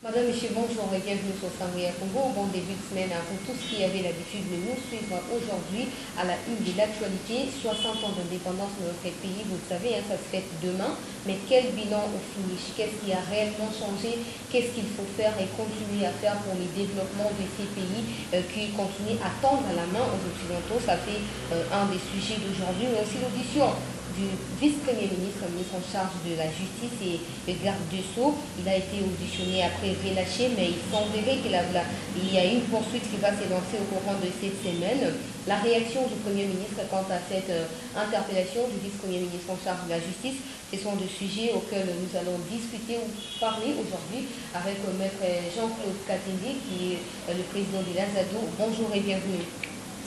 Madame, Monsieur, bonjour et bienvenue sur Samoya Congo. Bon début de semaine à vous tous qui avez l'habitude de nous suivre aujourd'hui à la une de l'actualité. 60 ans d'indépendance de notre pays, vous le savez, ça se fête demain. Mais quel bilan au finish? Qu'est-ce qui a réellement changé? Qu'est-ce qu'il faut faire et continuer à faire pour le développement de ces pays qui continuent à tendre la main aux Occidentaux? Ça fait un des sujets d'aujourd'hui, mais aussi l'audition du vice-premier ministre, ministre en charge de la justice et le garde des Sceaux. Il a été auditionné après relâché, mais il semblerait qu'il y a une poursuite qui va s'élancer au courant de cette semaine. La réaction du Premier ministre quant à cette interpellation du vice-premier ministre en charge de la justice, ce sont des sujets auxquels nous allons discuter ou parler aujourd'hui avec maître Jean-Claude Katende, qui est le président de l'Azado. Bonjour et bienvenue.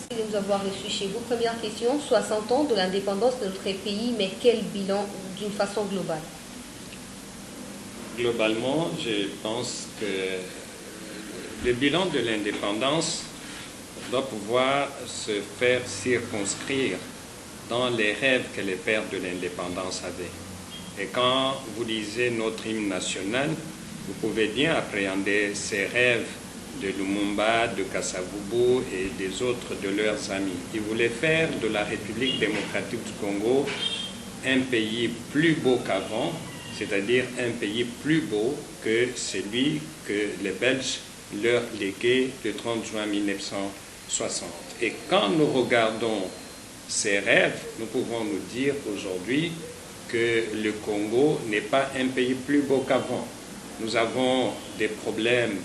Merci de nous avoir reçus chez vous. Première question, 60 ans de l'indépendance de notre pays, mais quel bilan d'une façon globale? Globalement, je pense que le bilan de l'indépendance doit pouvoir se faire circonscrire dans les rêves que les pères de l'indépendance avaient. Et quand vous lisez notre hymne national, vous pouvez bien appréhender ces rêves de Lumumba, de Kasavubu et des autres de leurs amis. Ils voulaient faire de la République démocratique du Congo un pays plus beau qu'avant, c'est-à-dire un pays plus beau que celui que les Belges leur léguaient le 30 juin 1960. Et quand nous regardons ces rêves, nous pouvons nous dire aujourd'hui que le Congo n'est pas un pays plus beau qu'avant. Nous avons des problèmes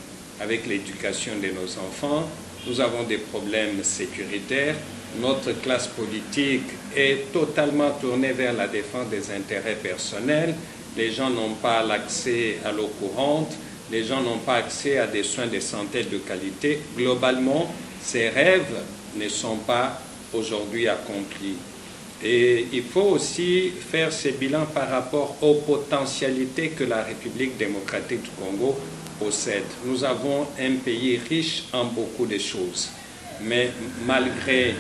avec l'éducation de nos enfants, nous avons des problèmes sécuritaires, notre classe politique est totalement tournée vers la défense des intérêts personnels, les gens n'ont pas l'accès à l'eau courante, les gens n'ont pas accès à des soins de santé de qualité. Globalement, ces rêves ne sont pas aujourd'hui accomplis. Et il faut aussi faire ces bilans par rapport aux potentialités que la République démocratique du Congo possède. Nous avons un pays riche en beaucoup de choses, mais malgré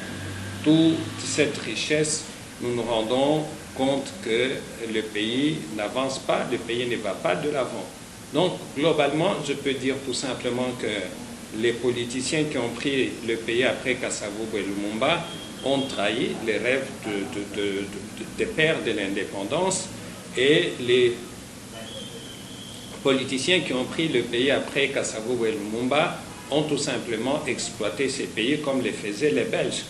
toute cette richesse, nous nous rendons compte que le pays n'avance pas, le pays ne va pas de l'avant. Donc, globalement, je peux dire tout simplement que les politiciens qui ont pris le pays après Kasavubu et Lumumba ont trahi les rêves des pères de l'indépendance, et les politiciens qui ont pris le pays après Kasavubu et Lumumba ont tout simplement exploité ces pays comme le faisaient les Belges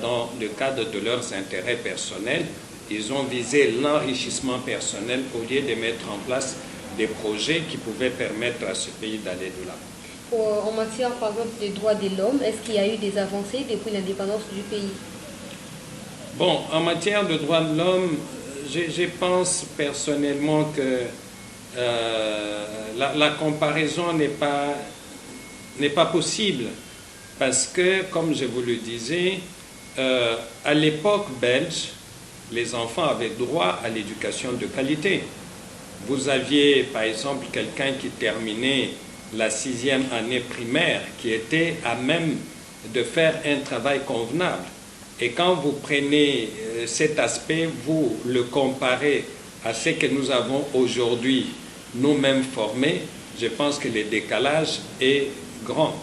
dans le cadre de leurs intérêts personnels. Ils ont visé l'enrichissement personnel au lieu de mettre en place des projets qui pouvaient permettre à ce pays d'aller de l'avant. En matière, par exemple, des droits de l'homme, est-ce qu'il y a eu des avancées depuis l'indépendance du pays? Bon, en matière de droits de l'homme, je pense personnellement que la comparaison n'est pas possible, parce que, comme je vous le disais, à l'époque belge, les enfants avaient droit à l'éducation de qualité. Vous aviez, par exemple, quelqu'un qui terminait la 6e année primaire, qui était à même de faire un travail convenable. Et quand vous prenez cet aspect, vous le comparez à ce que nous avons aujourd'hui nous-mêmes formés, je pense que le décalage est grand.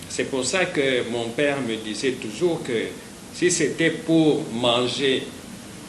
C'est pour ça que mon père me disait toujours que si c'était pour manger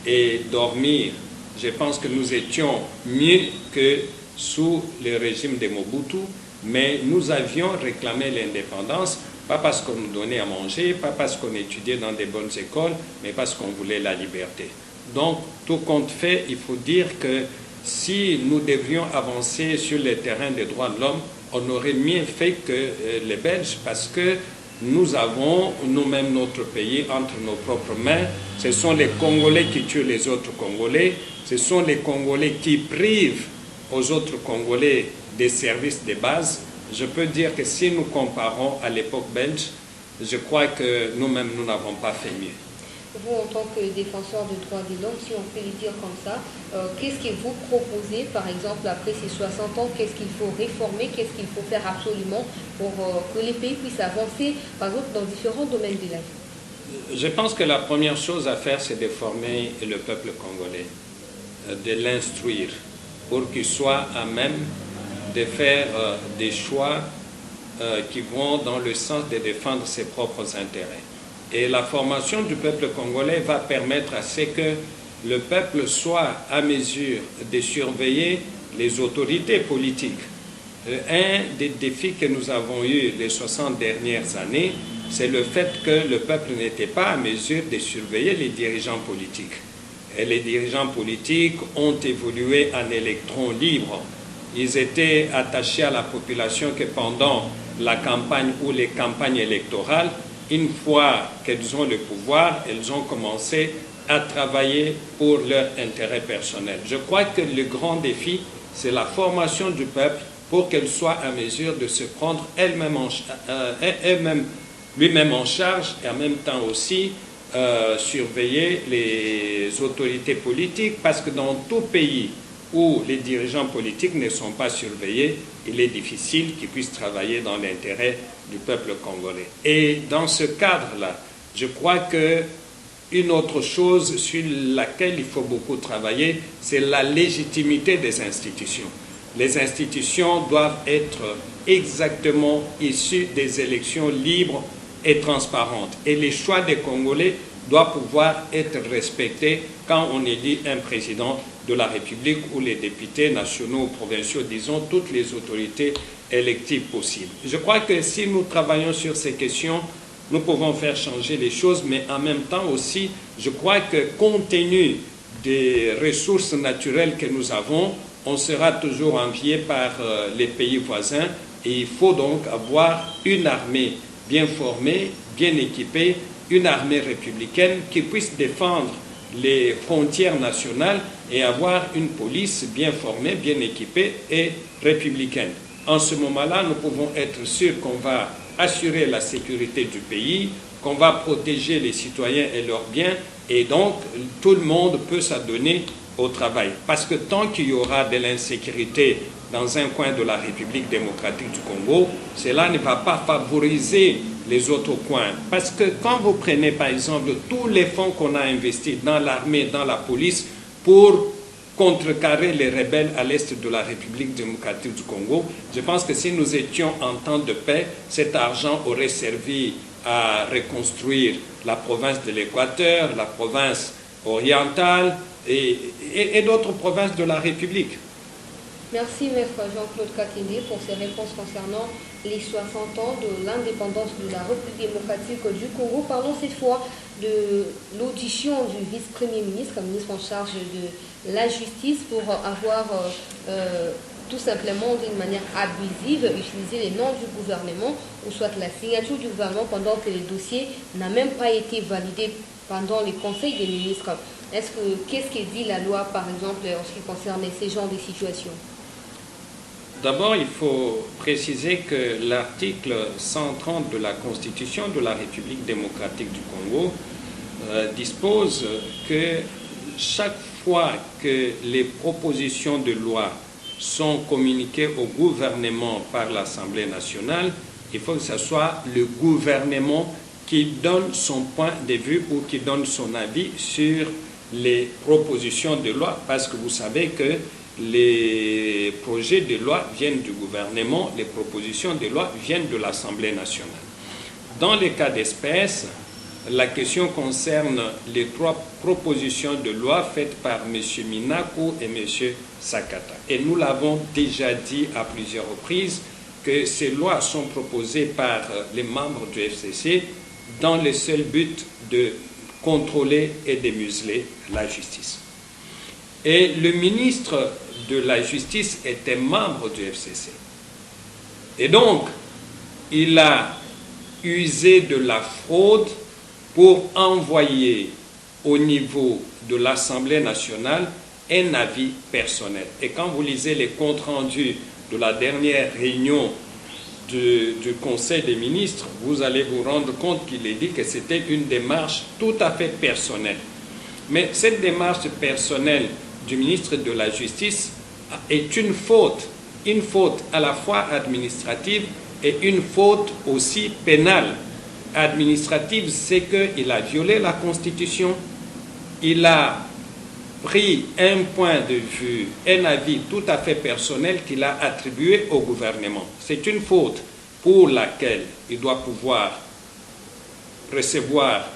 et dormir, je pense que nous étions mieux que sous le régime de Mobutu, mais nous avions réclamé l'indépendance, pas parce qu'on nous donnait à manger, pas parce qu'on étudiait dans des bonnes écoles, mais parce qu'on voulait la liberté. Donc, tout compte fait, il faut dire que si nous devions avancer sur le terrain des droits de l'homme, on aurait mieux fait que les Belges, parce que nous avons nous-mêmes notre pays entre nos propres mains. Ce sont les Congolais qui tuent les autres Congolais, ce sont les Congolais qui privent aux autres Congolais des services de base. Je peux dire que si nous comparons à l'époque belge, je crois que nous-mêmes, nous n'avons pas fait mieux. Vous, en tant que défenseur des droits de l'homme, si on peut le dire comme ça, qu'est-ce que vous proposez, par exemple, après ces 60 ans, qu'est-ce qu'il faut réformer, qu'est-ce qu'il faut faire absolument pour que les pays puissent avancer, par exemple, dans différents domaines de la vie? Je pense que la première chose à faire, c'est de former le peuple congolais, de l'instruire, pour qu'il soit à même de faire des choix qui vont dans le sens de défendre ses propres intérêts. Et la formation du peuple congolais va permettre à ce que le peuple soit à mesure de surveiller les autorités politiques. Un des défis que nous avons eus les 60 dernières années, c'est le fait que le peuple n'était pas à mesure de surveiller les dirigeants politiques. Et les dirigeants politiques ont évolué en électrons libres. Ils étaient attachés à la population que pendant la campagne ou les campagnes électorales, une fois qu'elles ont le pouvoir, elles ont commencé à travailler pour leur intérêt personnel. Je crois que le grand défi, c'est la formation du peuple pour qu'elle soit à mesure de se prendre lui-même en charge et en même temps aussi surveiller les autorités politiques, parce que dans tout pays où les dirigeants politiques ne sont pas surveillés, il est difficile qu'ils puissent travailler dans l'intérêt du peuple congolais. Et dans ce cadre-là, je crois que une autre chose sur laquelle il faut beaucoup travailler, c'est la légitimité des institutions. Les institutions doivent être exactement issues des élections libres et transparentes. Et les choix des Congolais doivent pouvoir être respectés quand on élit un président de la République ou les députés nationaux ou provinciaux, disons, toutes les autorités électives possibles. Je crois que si nous travaillons sur ces questions, nous pouvons faire changer les choses, mais en même temps aussi, je crois que compte tenu des ressources naturelles que nous avons, on sera toujours envié par les pays voisins, et il faut donc avoir une armée bien formée, bien équipée, une armée républicaine qui puisse défendre les frontières nationales et avoir une police bien formée, bien équipée et républicaine. En ce moment-là, nous pouvons être sûrs qu'on va assurer la sécurité du pays, qu'on va protéger les citoyens et leurs biens, et donc tout le monde peut s'adonner au travail. Parce que tant qu'il y aura de l'insécurité dans un coin de la République démocratique du Congo, cela ne va pas favoriser les autres coins. Parce que quand vous prenez par exemple tous les fonds qu'on a investis dans l'armée, dans la police, pour contrecarrer les rebelles à l'est de la République démocratique du Congo, je pense que si nous étions en temps de paix, cet argent aurait servi à reconstruire la province de l'Équateur, la province orientale et d'autres provinces de la République. Merci, maître Jean-Claude Kakende, pour ces réponses concernant les 60 ans de l'indépendance de la République démocratique du Congo. Parlons cette fois de l'audition du vice-premier ministre, ministre en charge de la justice, pour avoir tout simplement d'une manière abusive utilisé les noms du gouvernement, ou soit la signature du gouvernement, pendant que le dossier n'a même pas été validé pendant les conseils des ministres. Qu'est-ce que dit la loi, par exemple, en ce qui concerne ces genres de situations? D'abord, il faut préciser que l'article 130 de la Constitution de la République démocratique du Congo dispose que chaque fois que les propositions de loi sont communiquées au gouvernement par l'Assemblée nationale, il faut que ce soit le gouvernement qui donne son point de vue ou qui donne son avis sur les propositions de loi, parce que vous savez que les projets de loi viennent du gouvernement, les propositions de loi viennent de l'Assemblée nationale. Dans les cas d'espèce, la question concerne les 3 propositions de loi faites par M. Minaku et M. Sakata. Et nous l'avons déjà dit à plusieurs reprises que ces lois sont proposées par les membres du FCC dans le seul but de contrôler et de museler la justice. Et le ministre de la Justice était membre du FCC. Et donc, il a usé de la fraude pour envoyer au niveau de l'Assemblée nationale un avis personnel. Et quand vous lisez les comptes rendus de la dernière réunion du Conseil des ministres, vous allez vous rendre compte qu'il est dit que c'était une démarche tout à fait personnelle. Mais cette démarche personnelle du ministre de la Justice est une faute à la fois administrative et une faute aussi pénale. Administrative, c'est qu'il a violé la Constitution, il a pris un point de vue, un avis tout à fait personnel qu'il a attribué au gouvernement. C'est une faute pour laquelle il doit pouvoir recevoir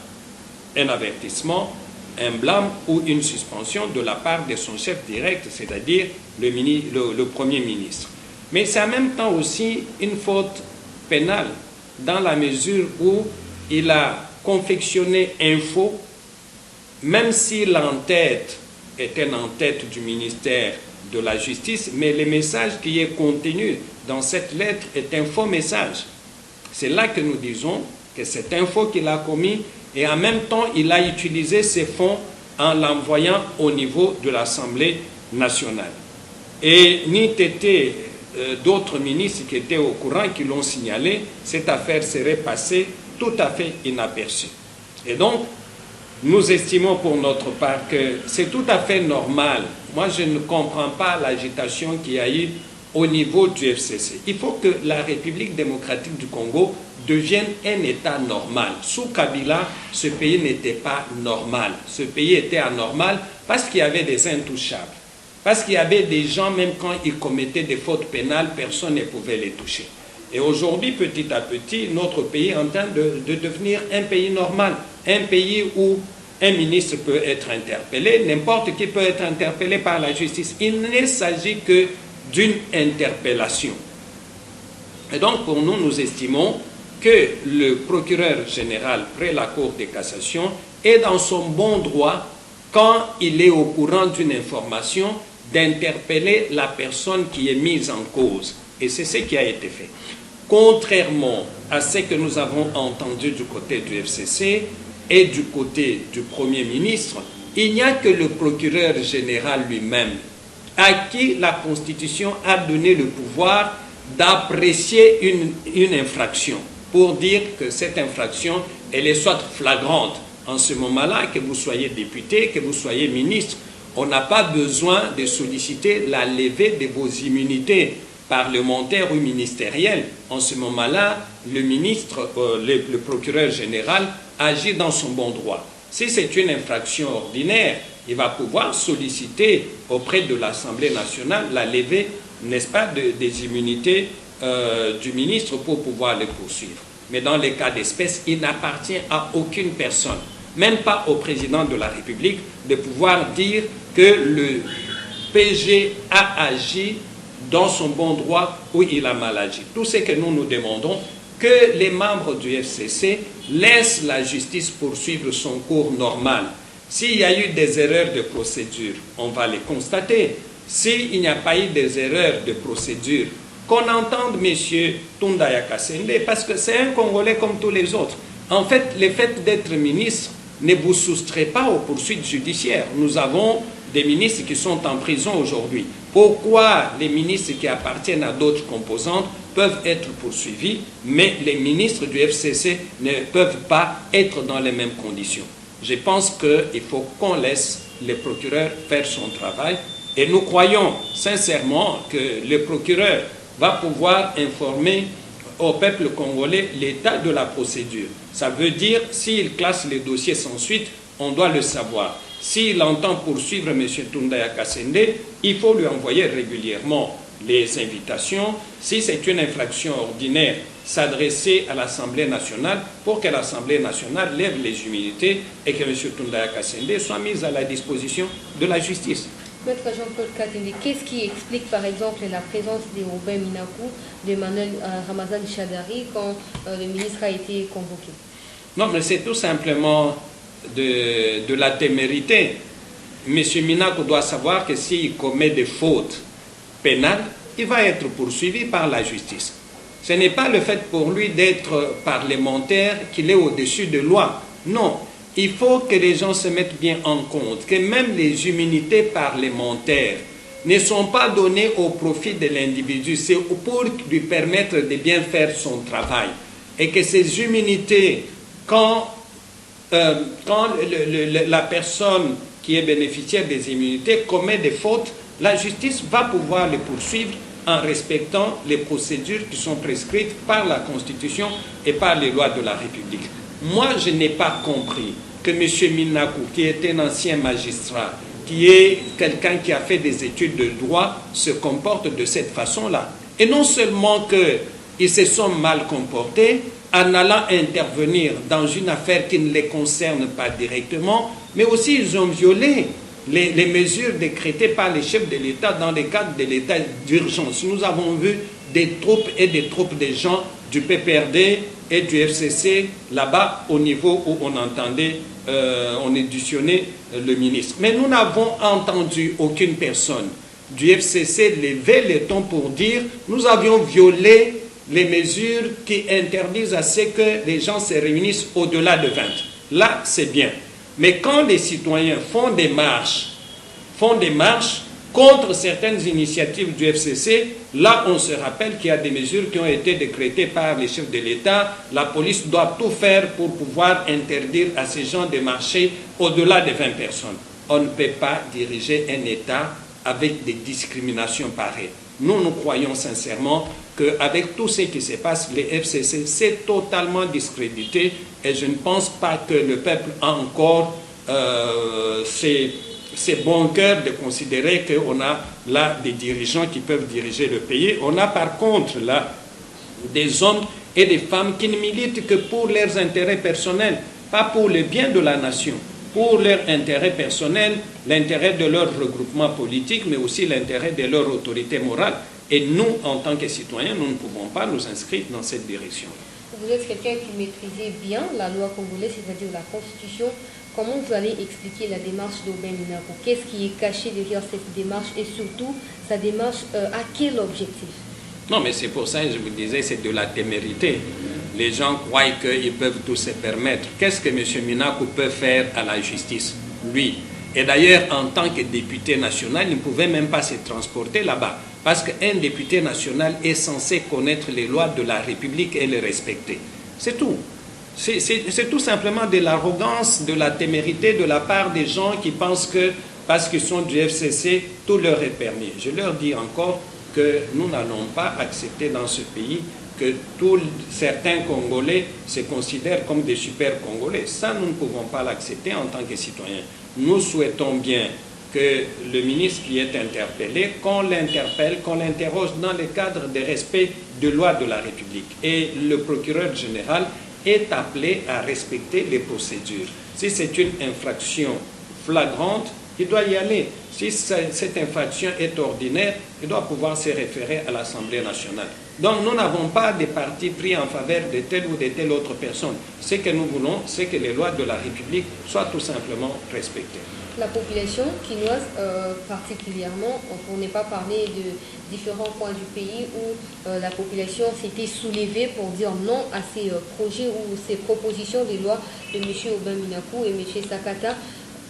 un avertissement, un blâme ou une suspension de la part de son chef direct, c'est-à-dire le Premier ministre. Mais c'est en même temps aussi une faute pénale, dans la mesure où il a confectionné un faux, même si l'entête était en tête du ministère de la Justice, mais le message qui est contenu dans cette lettre est un faux message. C'est là que nous disons que c'est un faux qu'il a commis et en même temps il a utilisé ces fonds en l'envoyant au niveau de l'Assemblée nationale. Et ni Tété d'autres ministres qui étaient au courant, qui l'ont signalé, cette affaire serait passée tout à fait inaperçue. Et donc, nous estimons pour notre part que c'est tout à fait normal. Moi, je ne comprends pas l'agitation qu'il y a eu au niveau du FCC. Il faut que la République démocratique du Congo devienne un État normal. Sous Kabila, ce pays n'était pas normal. Ce pays était anormal parce qu'il y avait des intouchables. Parce qu'il y avait des gens, même quand ils commettaient des fautes pénales, personne ne pouvait les toucher. Et aujourd'hui, petit à petit, notre pays est en train de devenir un pays normal. Un pays où un ministre peut être interpellé, n'importe qui peut être interpellé par la justice. Il ne s'agit que d'une interpellation. Et donc, pour nous, nous estimons que le procureur général près la Cour de cassation est dans son bon droit, quand il est au courant d'une information, d'interpeller la personne qui est mise en cause. Et c'est ce qui a été fait. Contrairement à ce que nous avons entendu du côté du FCC et du côté du Premier ministre, il n'y a que le procureur général lui-même à qui la Constitution a donné le pouvoir d'apprécier une infraction pour dire que cette infraction, elle est soit flagrante. En ce moment-là, que vous soyez député, que vous soyez ministre, on n'a pas besoin de solliciter la levée de vos immunités parlementaires ou ministérielles. En ce moment-là, le ministre, le procureur général agit dans son bon droit. Si c'est une infraction ordinaire, il va pouvoir solliciter auprès de l'Assemblée nationale la levée, n'est-ce pas, des immunités du ministre pour pouvoir les poursuivre. Mais dans les cas d'espèce, il n'appartient à aucune personne, même pas au président de la République, de pouvoir dire que le PG a agi dans son bon droit ou il a mal agi. Tout ce que nous demandons, que les membres du FCC laissent la justice poursuivre son cours normal. S'il y a eu des erreurs de procédure, on va les constater. S'il n'y a pas eu des erreurs de procédure, qu'on entende M. Tundaya Kassende, parce que c'est un Congolais comme tous les autres. En fait, le fait d'être ministre ne vous soustrait pas aux poursuites judiciaires. Nous avons des ministres qui sont en prison aujourd'hui. Pourquoi les ministres qui appartiennent à d'autres composantes peuvent être poursuivis, mais les ministres du FCC ne peuvent pas être dans les mêmes conditions? Je pense qu'il faut qu'on laisse le procureur faire son travail et nous croyons sincèrement que le procureur va pouvoir informer au peuple congolais l'état de la procédure. Ça veut dire, s'il classe les dossiers sans suite, on doit le savoir. S'il entend poursuivre M. Tundaya Kassende, il faut lui envoyer régulièrement les invitations. Si c'est une infraction ordinaire, s'adresser à l'Assemblée nationale pour que l'Assemblée nationale lève les immunités et que M. Tundaya Kassende soit mis à la disposition de la justice. Maître Jean-Claude Katende, qu'est-ce qui explique par exemple la présence de Robin Minakou, d'Emmanuel Ramazan Shadari quand le ministre a été convoqué? Non, mais c'est tout simplement de la témérité. M. Minakou doit savoir que s'il commet des fautes pénales, il va être poursuivi par la justice. Ce n'est pas le fait pour lui d'être parlementaire qu'il est au-dessus de loi. Non. Il faut que les gens se mettent bien en compte que même les immunités parlementaires ne sont pas données au profit de l'individu, c'est pour lui permettre de bien faire son travail. Et que ces immunités, quand la personne qui est bénéficiaire des immunités commet des fautes, la justice va pouvoir les poursuivre en respectant les procédures qui sont prescrites par la Constitution et par les lois de la République. Moi, je n'ai pas compris que M. Minakou, qui est un ancien magistrat, qui est quelqu'un qui a fait des études de droit se comporte de cette façon-là. Et non seulement qu'ils se sont mal comportés en allant intervenir dans une affaire qui ne les concerne pas directement, mais aussi ils ont violé les mesures décrétées par les chefs de l'État dans le cadre de l'état d'urgence. Nous avons vu des troupes et des troupes de gens du PPRD et du FCC là-bas au niveau où on entendait, on auditionnait le ministre. Mais nous n'avons entendu aucune personne du FCC lever le ton pour dire nous avions violé les mesures qui interdisent à ce que les gens se réunissent au-delà de 20. Là, c'est bien. Mais quand les citoyens font des marches contre certaines initiatives du FCC, là, on se rappelle qu'il y a des mesures qui ont été décrétées par les chefs de l'État. La police doit tout faire pour pouvoir interdire à ces gens de marcher au-delà de 20 personnes. On ne peut pas diriger un État avec des discriminations pareilles. Nous croyons sincèrement qu'avec tout ce qui se passe, les FCC, c'est totalement discrédité et je ne pense pas que le peuple a encore ces bons cœurs de considérer qu'on a là des dirigeants qui peuvent diriger le pays. On a par contre là des hommes et des femmes qui ne militent que pour leurs intérêts personnels, pas pour le bien de la nation, pour leur intérêt personnel, l'intérêt de leur regroupement politique, mais aussi l'intérêt de leur autorité morale. Et nous, en tant que citoyens, nous ne pouvons pas nous inscrire dans cette direction. Vous êtes quelqu'un qui maîtrisait bien la loi congolaise, c'est-à-dire la Constitution. Comment vous allez expliquer la démarche d'Aubin Minaku? Qu'est-ce qui est caché derrière cette démarche et surtout, sa démarche à quel objectif? Non, mais c'est pour ça que je vous disais, c'est de la témérité. Les gens croient qu'ils peuvent tout se permettre. Qu'est-ce que M. Minaku peut faire à la justice, lui? Et d'ailleurs, en tant que député national, il ne pouvait même pas se transporter là-bas. Parce qu'un député national est censé connaître les lois de la République et les respecter. C'est tout. C'est tout simplement de l'arrogance, de la témérité de la part des gens qui pensent que, parce qu'ils sont du FCC, tout leur est permis. Je leur dis encore que nous n'allons pas accepter dans ce pays que certains Congolais se considèrent comme des super Congolais. Ça, nous ne pouvons pas l'accepter en tant que citoyens. Nous souhaitons bien que le ministre qui est interpellé, qu'on l'interpelle, qu'on l'interroge dans le cadre de respect de lois de la République. Et le procureur général est appelé à respecter les procédures. Si c'est une infraction flagrante, il doit y aller. Si cette infraction est ordinaire, il doit pouvoir se référer à l'Assemblée nationale. Donc nous n'avons pas de parti pris en faveur de telle ou de telle autre personne. Ce que nous voulons, c'est que les lois de la République soient tout simplement respectées. La population quinoise particulièrement, on n'est pas parlé de différents coins du pays où la population s'était soulevée pour dire non à ces projets ou ces propositions de loi de M. Aubin Minaku et M. Sakata.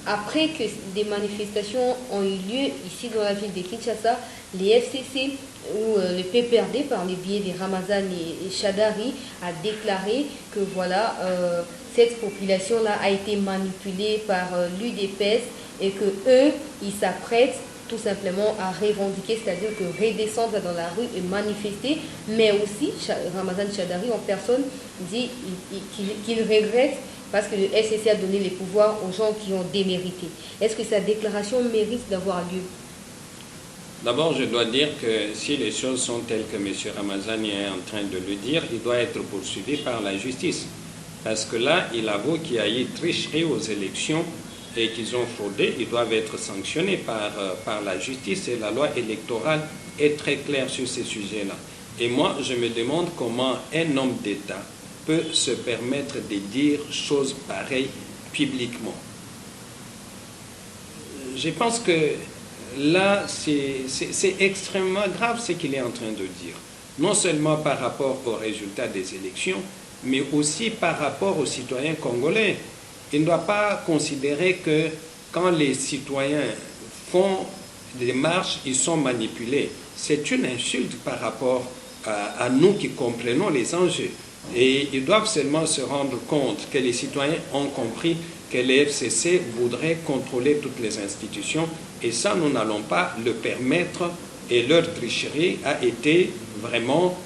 Après que des manifestations ont eu lieu ici dans la ville de Kinshasa, les FCC ou le PPRD, par le biais de Ramazan et Chadari, a déclaré que voilà, cette population-là a été manipulée par l'UDPS et que eux, ils s'apprêtent tout simplement à revendiquer, c'est-à-dire que redescendre dans la rue et manifester, mais aussi Ramazan Chadari en personne dit qu'il regrette parce que le FCC a donné les pouvoirs aux gens qui ont démérité. Est-ce que sa déclaration mérite d'avoir lieu? D'abord, je dois dire que si les choses sont telles que M. Ramazani est en train de le dire, il doit être poursuivi par la justice. Parce que là, il avoue qu'il y a eu tricherie aux élections et qu'ils ont fraudé. Ils doivent être sanctionnés par la justice et la loi électorale est très claire sur ces sujets-là. Et moi, je me demande comment un homme d'État peut se permettre de dire choses pareilles publiquement. Je pense que là, c'est extrêmement grave ce qu'il est en train de dire. Non seulement par rapport aux résultats des élections, mais aussi par rapport aux citoyens congolais. Il ne doit pas considérer que quand les citoyens font des marches, ils sont manipulés. C'est une insulte par rapport à nous qui comprenons les enjeux. Et ils doivent seulement se rendre compte que les citoyens ont compris que les FCC voudraient contrôler toutes les institutions et ça, nous n'allons pas le permettre et leur tricherie a été vraiment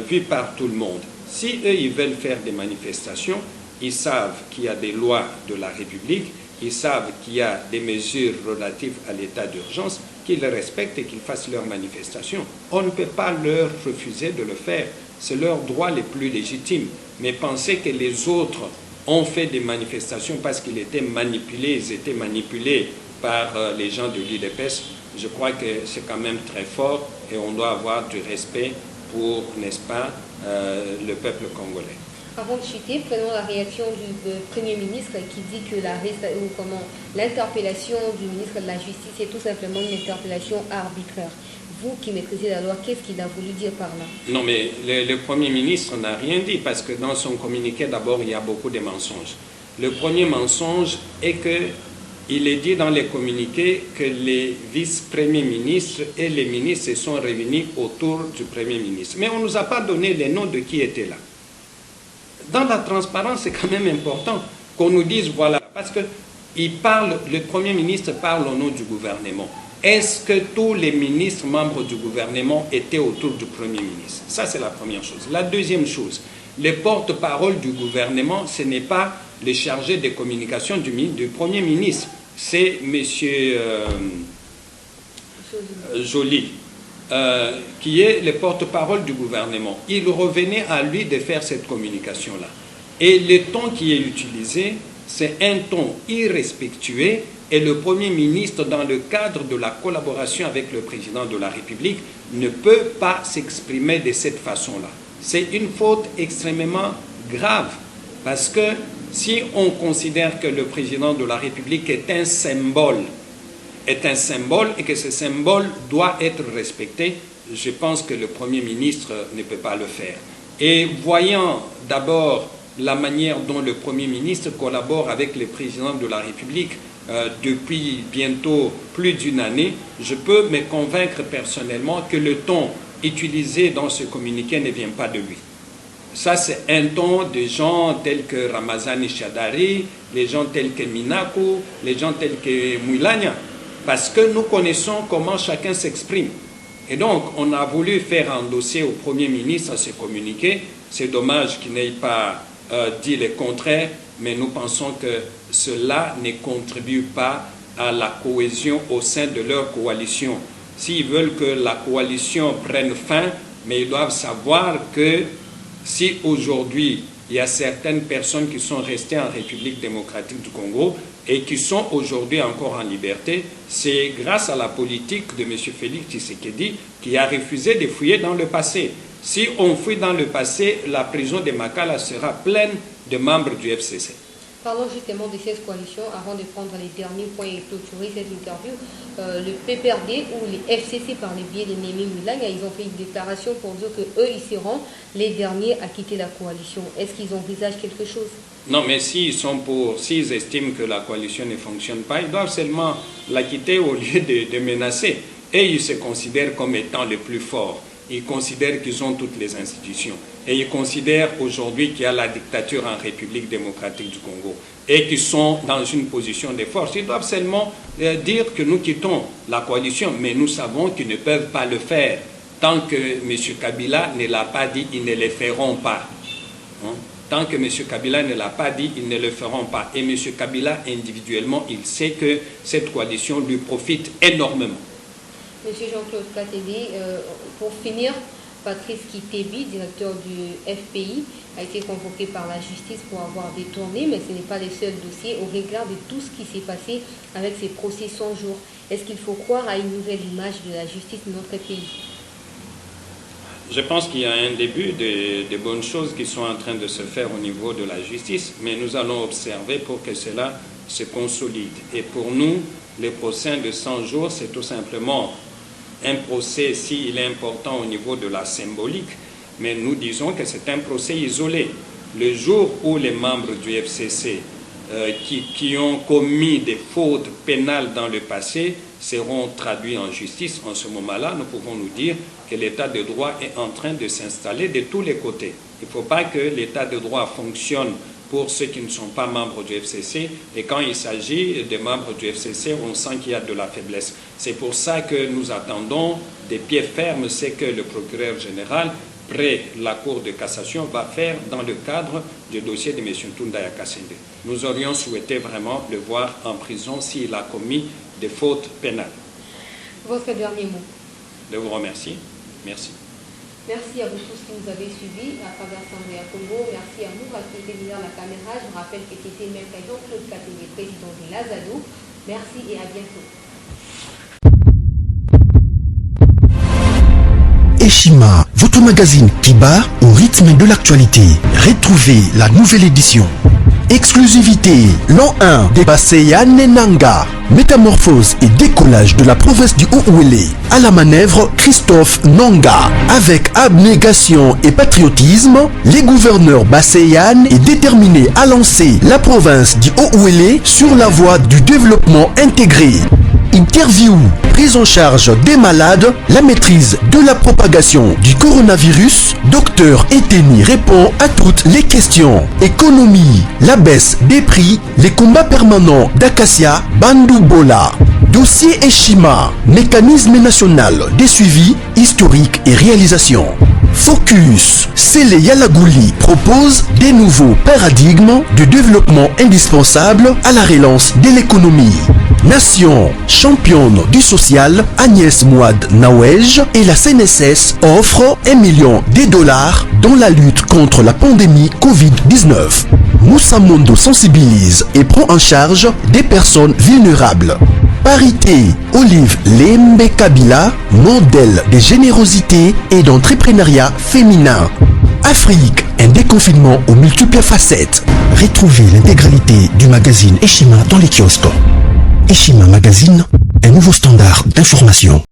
vue par tout le monde. Si eux, ils veulent faire des manifestations, ils savent qu'il y a des lois de la République ils savent qu'il y a des mesures relatives à l'état d'urgence, qu'ils le respectent et qu'ils fassent leur manifestation. On ne peut pas leur refuser de le faire. C'est leur droit les plus légitimes. Mais penser que les autres ont fait des manifestations parce qu'ils étaient manipulés, ils étaient manipulés par les gens de l'UDPS, je crois que c'est quand même très fort et on doit avoir du respect pour, n'est-ce pas, le peuple congolais. Avant de chuter, prenons la réaction du Premier ministre qui dit que l'interpellation du ministre de la Justice est tout simplement une interpellation arbitraire. Vous qui maîtrisez la loi, qu'est-ce qu'il a voulu dire par là? Non, mais le Premier ministre n'a rien dit parce que dans son communiqué, d'abord, il y a beaucoup de mensonges. Le premier mensonge est qu'il est dit dans les communiqués que les vice-premiers ministres et les ministres se sont réunis autour du Premier ministre. Mais on ne nous a pas donné les noms de qui étaient là. Dans la transparence, c'est quand même important qu'on nous dise, voilà, parce que le Premier ministre parle au nom du gouvernement. Est-ce que tous les ministres membres du gouvernement étaient autour du Premier ministre? Ça, c'est la première chose. La deuxième chose, les porte-parole du gouvernement, ce n'est pas le chargé de communication du Premier ministre, c'est M. Joly. Qui est le porte-parole du gouvernement. Il revenait à lui de faire cette communication-là. Et le ton qui est utilisé, c'est un ton irrespectueux et le Premier ministre, dans le cadre de la collaboration avec le Président de la République, ne peut pas s'exprimer de cette façon-là. C'est une faute extrêmement grave parce que si on considère que le Président de la République est un symbole et que ce symbole doit être respecté, je pense que le Premier ministre ne peut pas le faire. Et voyant d'abord la manière dont le Premier ministre collabore avec le Président de la République depuis bientôt plus d'une année, je peux me convaincre personnellement que le ton utilisé dans ce communiqué ne vient pas de lui. Ça, c'est un ton de gens tels que Ramazani Chadari, les gens tels que Minaku, les gens tels que Moulania. Parce que nous connaissons comment chacun s'exprime. Et donc, on a voulu faire endosser au Premier ministre ce communiqué. C'est dommage qu'il n'ait pas dit le contraire, mais nous pensons que cela ne contribue pas à la cohésion au sein de leur coalition. S'ils veulent que la coalition prenne fin, mais ils doivent savoir que si aujourd'hui, il y a certaines personnes qui sont restées en République démocratique du Congo et qui sont aujourd'hui encore en liberté, c'est grâce à la politique de M. Félix Tshisekedi qui a refusé de fouiller dans le passé. Si on fouille dans le passé, la prison de Makala sera pleine de membres du FCC. Parlons justement de cette coalition avant de prendre les derniers points et clôturer cette interview. Le PPRD ou les FCC par le biais de Némi Moulanga, ils ont fait une déclaration pour dire qu'eux, ils seront les derniers à quitter la coalition. Est-ce qu'ils envisagent quelque chose? Non, mais s'ils estiment que la coalition ne fonctionne pas, ils doivent seulement la quitter au lieu de menacer. Et ils se considèrent comme étant les plus forts. Ils considèrent qu'ils ont toutes les institutions. Et ils considèrent aujourd'hui qu'il y a la dictature en République démocratique du Congo et qu'ils sont dans une position de force. Ils doivent seulement dire que nous quittons la coalition, mais nous savons qu'ils ne peuvent pas le faire. Tant que M. Kabila ne l'a pas dit, ils ne le feront pas. Tant que M. Kabila ne l'a pas dit, ils ne le feront pas. Et M. Kabila, individuellement, il sait que cette coalition lui profite énormément. Monsieur Jean-Claude Katebe, pour finir, Patrice Kitebi, directeur du FPI, a été convoqué par la justice pour avoir détourné, mais ce n'est pas le seul dossier au regard de tout ce qui s'est passé avec ces procès 100 jours. Est-ce qu'il faut croire à une nouvelle image de la justice de notre pays? Je pense qu'il y a un début de bonnes choses qui sont en train de se faire au niveau de la justice, mais nous allons observer pour que cela se consolide. Et pour nous, le procès de 100 jours, c'est tout simplement un procès, s'il est important au niveau de la symbolique, mais nous disons que c'est un procès isolé. Le jour où les membres du FCC qui ont commis des fautes pénales dans le passé seront traduits en justice, en ce moment-là, nous pouvons nous dire que l'état de droit est en train de s'installer de tous les côtés. Il ne faut pas que l'état de droit fonctionne pour ceux qui ne sont pas membres du FCC. Et quand il s'agit des membres du FCC, on sent qu'il y a de la faiblesse. C'est pour ça que nous attendons des pieds fermes, c'est que le procureur général après la Cour de cassation, va faire dans le cadre du dossier de M. Tundaya Kassende. Nous aurions souhaité vraiment le voir en prison s'il a commis des fautes pénales. Votre dernier mot. Je vous remercie. Merci. Merci à vous tous qui nous avez suivis à travers Sambia Congo. Merci à vous qui était derrière la caméra. Je vous rappelle que c'était même Jean-Claude Katéné, président de l'Azado. Merci et à bientôt. Eshima, votre magazine qui bat au rythme de l'actualité. Retrouvez la nouvelle édition. Exclusivité, l'an 1 des Baseyan Nanga. Métamorphose et décollage de la province du Haut-Ouélé. À la manœuvre, Christophe Nanga. Avec abnégation et patriotisme, les gouverneurs Baseyan est déterminé à lancer la province du Haut-Ouélé sur la voie du développement intégré. Interview, prise en charge des malades, la maîtrise de la propagation du coronavirus. Docteur Eteni répond à toutes les questions. Économie, la baisse des prix, les combats permanents d'Acacia, Bandoubola. Dossier Eshima, mécanisme national des suivis historiques et réalisations. Focus, Sele Yalagouli propose des nouveaux paradigmes de développement indispensables à la relance de l'économie. Nation, championne du social, Agnès Mouad Nawej et la CNSS offrent $1 million dans la lutte contre la pandémie Covid-19. Moussa Mondo sensibilise et prend en charge des personnes vulnérables. Parité, Olive Lembe Kabila, modèle de générosité et d'entrepreneuriat féminin. Afrique, un déconfinement aux multiples facettes. Retrouvez l'intégralité du magazine Eshima dans les kiosques. Eshima Magazine, un nouveau standard d'information.